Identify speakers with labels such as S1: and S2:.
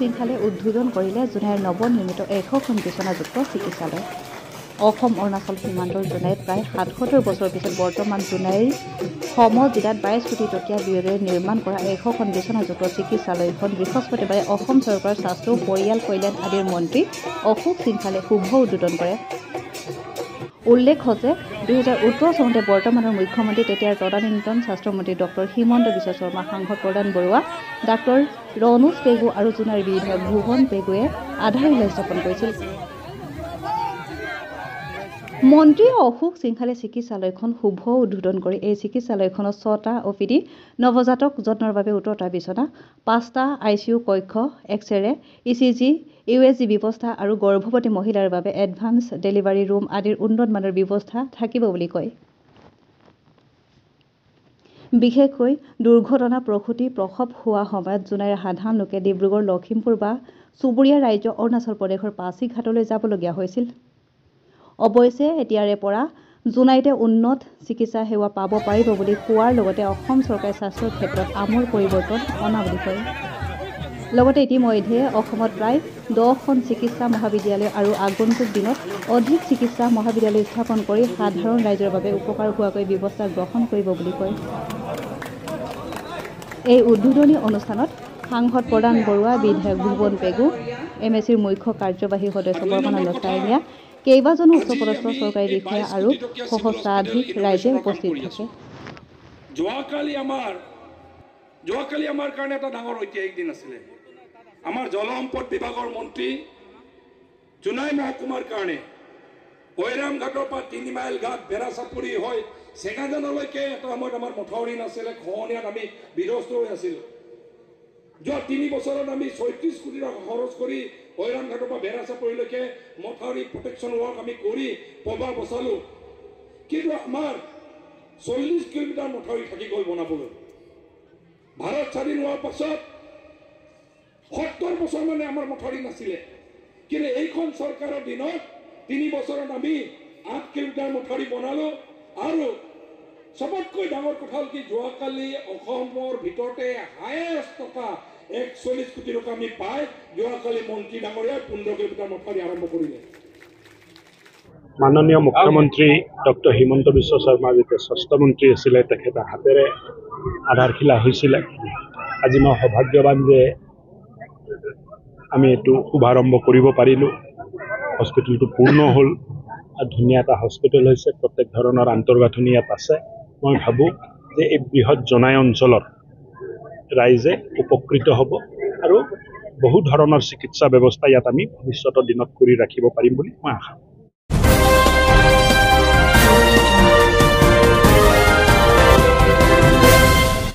S1: শৃংখলে উদ্বোধন কৰিলে জোনাইৰ নৱনিৰ্মিত 100খন বিচনাযুক্ত চিকিৎসালয়। অসম অৰুণাচল সীমান্তৰ জোনাইত প্ৰায় ৭৭ বছৰ পিছত বৰ্তমান জোনাইৰ সমজিলাত 22 কোটি টকীয়া ব্যয়েৰে নিৰ্মাণ কৰা 100খন বিচনাযুক্ত চিকিৎসালয়খন বৃহস্পতিবাৰে অসম চৰকাৰৰ স্বাস্থ্য পৰিয়াল কল্যাণ আদিৰ মন্ত্ৰী অশোক সিংখালে শুভ উদ্বোধন কৰে। উল্লেখ্য যে 2018 চনতে বৰ্তমানৰ মুখ্যমন্ত্ৰী তেতিয়াৰ তদানীন্তন স্বাস্থ্যমন্ত্ৰী ডক্টৰ হিমন্ত বিশ্ব শৰ্মা, সাংসদ প্ৰদান বৰুৱা, ডাক্তৰ ৰণোজ পেগু আৰু জোনাইৰ বিধায়ক ভুৱন পেগুৱে আধাৰশিলা স্থাপন কৰিছিল। মন্ত্ৰী অশোক সিংখালে চিকিৎসালয়খন শুভ উদ্বোধন কৰি এই চিকিৎসালয়খনত 6টা OPD, নৱজাতক যত্নৰ বাবে 18টা বিচনা, 5টা ICU কক্ষ, এক্স-ৰে, ECG, USG ব্যৱস্থা আৰু গৰ্ভৱতী মহিলাৰ বাবে এডভান্স ডেলিভাৰী ৰুম আদিৰ উন্নত মানৰ ব্যৱস্থা থাকিব বুলি কয়। বিশেষকৈ দুৰ্ঘটনা প্ৰসূতি প্ৰসৱ হোৱা সময়ত জোনাইৰ সাধাৰণ লোকে ডিব্ৰুগড়, লখিমপুৰ বা চুবুৰীয়া ৰাজ্য অৰুণাচল প্ৰদেশৰ পাছিঘাটলৈ যাবলগীয়া হৈছিল। অৱশ্যে এতিয়াৰে পৰা জোনাইতে উন্নত চিকিৎসা সেৱা পাব পাৰিব বুলি কোৱাৰ লগতে অসম চৰকাৰে স্বাস্থ্যৰ ক্ষেত্ৰত আমূল পৰিৱৰ্তন অনা বুলি কয়। লগতে ইতিমধ্যে অসমত প্ৰায় 10খন চিকিৎসা মহাবিদ্যালয় আৰু আগন্তুক দিনত অধিক চিকিৎসা মহাবিদ্যালয় স্থাপন কৰি সাধাৰণ ৰাইজৰ বাবে উপকাৰ হোৱাকৈ ব্যৱস্থা গ্ৰহণ কৰিব বুলি কয়। এই উদ্বোধনী অনুষ্ঠানত সাংসদ প্ৰদান বৰুৱা, বিধায়ক ভুৱন পেগু, MSCৰ মুখ্য কাৰ্যবাহী সদস্য বৰ্মানন্দ চাৰিঙীয়া, কেইবাজনো উচ্চপদস্থ চৰকাৰী বিষয়া আৰু সহস্ৰাধিক ৰাইজে উপস্থিত থাকে।
S2: যোৱাকালি আমাৰ কাৰণে এটা ডাঙৰ ঐতিহাসিক দিন আছিলে। আমাৰ জলসম্পদ বিভাগৰ মন্ত্ৰী জোনাই মহকুমাৰ কাৰণে কৈৰাম ঘাটৰ পৰা 3 মাইল ঘাট বেৰাচাপৰি হৈ চেঙাজানলৈকে এটা সময়ত আমাৰ মথাউৰি নাছিলে, খহনীয়াত আমি বিধ্বস্ত হৈ আছিলোঁ। যোৱা 3 বছৰত আমি 36 কোটি টকা খৰচ কৰি কৈৰাম ঘাটৰ পৰা বেৰাচাপৰিলৈকে মথাউৰি প্ৰটেকশ্যন ৱৰ্ক আমি কৰি পবা বচালো। কিন্তু আমাৰ 40 কিলোমিটাৰ মথাউৰি থাকি গ'ল বনাবলৈ। ভাৰত স্বাধীন হোৱাৰ পাছত 70 বছৰ মানে আমাৰ মথাউৰি নাছিলে। কিন্তু এইখন চৰকাৰৰ দিনত 3 বছৰত আমি 8 কিলোমিটাৰ মথাউৰি বনালো। আৰু সবতকৈ ডাঙৰ কথা হ'ল কি যোৱাকালি অসমৰ ভিতৰতে হায়েষ্ট টকা 41 কোটি টকা আমি পাই যোৱাকালি মন্ত্ৰী ডাঙৰীয়াই 15 কিলোমিটাৰ মথাউৰি আৰম্ভ কৰিলে।
S3: মাননীয় মুখ্যমন্ত্ৰী ডক্টৰ হিমন্ত বিশ্ব শৰ্মা যেতিয়া স্বাস্থ্যমন্ত্ৰী আছিলে তেখেতৰ হাতেৰে আধাৰশিলা হৈছিলে। আজি মই সৌভাগ্যৱান যে আমি এইটো শুভাৰম্ভ কৰিব পাৰিলোঁ। হস্পিটেলটো পূৰ্ণ হ'ল, ধুনীয়া এটা হস্পিটেল হৈছে, প্ৰত্যেক ধৰণৰ আন্তঃগাঁথনি ইয়াত আছে। মই ভাবোঁ যে এই বৃহৎ জোনাই অঞ্চলৰ ৰাইজে উপকৃত হ'ব আৰু বহু ধৰণৰ চিকিৎসা ব্যৱস্থা ইয়াত আমি ভৱিষ্যতৰ দিনত কৰি ৰাখিব পাৰিম বুলি মই আশা কৰোঁ।